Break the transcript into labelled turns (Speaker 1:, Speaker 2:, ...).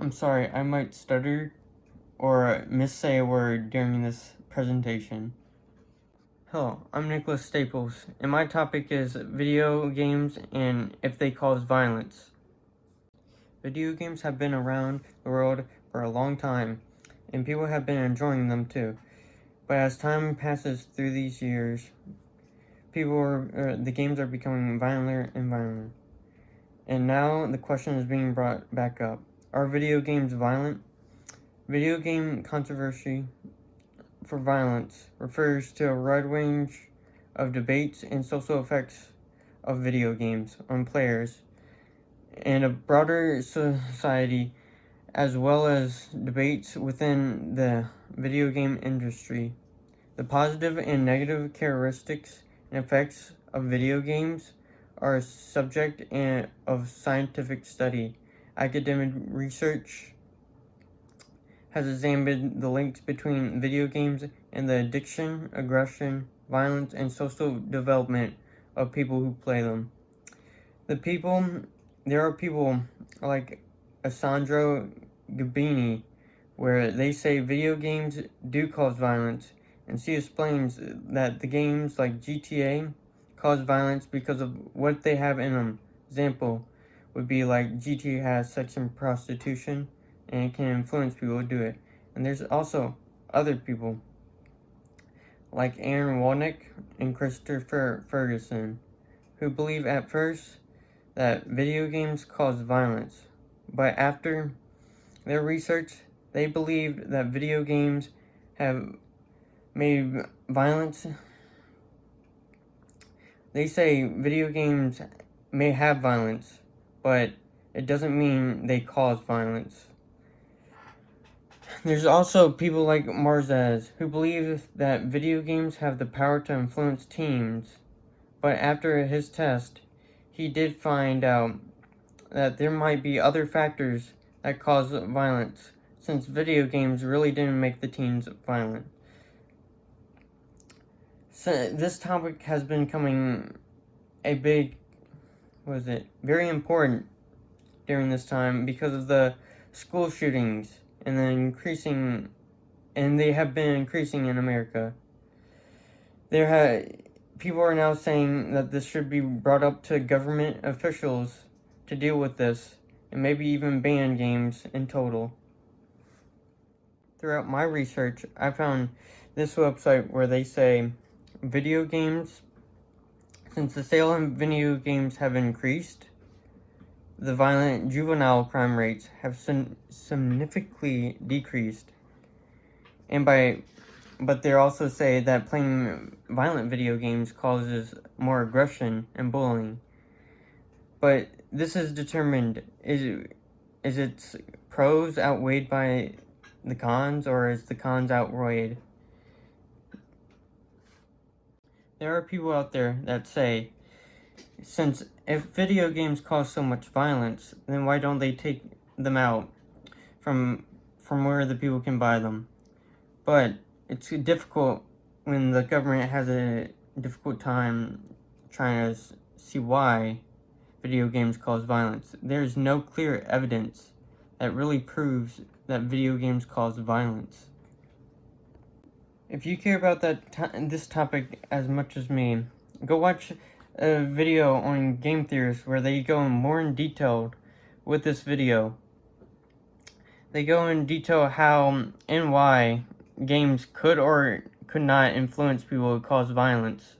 Speaker 1: I'm sorry, I might stutter or missay a word during this presentation. Hello, I'm Nicholas Staples, and my topic is video games and if they cause violence. Video games have been around the world for a long time, and people have been enjoying them too. But as time passes through these years, the games are becoming violenter and violenter. And now the question is being brought back up. Are video games violent? Video game controversy for violence refers to a wide range of debates and social effects of video games on players and a broader society, as well as debates within the video game industry. The positive and negative characteristics and effects of video games are a subject of scientific study. Academic research has examined the links between video games and the addiction, aggression, violence, and social development of people who play them. There are people like Alessandro Gabini, where they say video games do cause violence, and she explains that the games like GTA cause violence because of what they have in them. Example would be like GTA has sex and prostitution, and it can influence people to do it. And there's also other people like Aaron Walnick and Christopher Ferguson who believe at first that video games cause violence, but after their research, they believed that video games have made violence. They say video games may have violence, but it doesn't mean they cause violence. There's also people like Marzaz who believe that video games have the power to influence teens, but after his test, he did find out that there might be other factors that cause violence, since video games really didn't make the teens violent. So this topic has been becoming very important during this time because of the school shootings and they have been increasing in America. People are now saying that this should be brought up to government officials to deal with this, and maybe even ban games in total. Throughout my research, I found this website where they say video games, since the sale of video games have increased, the violent juvenile crime rates have significantly decreased. But they also say that playing violent video games causes more aggression and bullying. But this is determined, is its pros outweighed by the cons, or is the cons outweighed? There are people out there that say, since if video games cause so much violence, then why don't they take them out from where the people can buy them? But it's difficult when the government has a difficult time trying to see why video games cause violence. There's no clear evidence that really proves that video games cause violence. If you care about this topic as much as me, go watch a video on game theorists where they go more in detail with this video. They go in detail how and why games could or could not influence people who cause violence.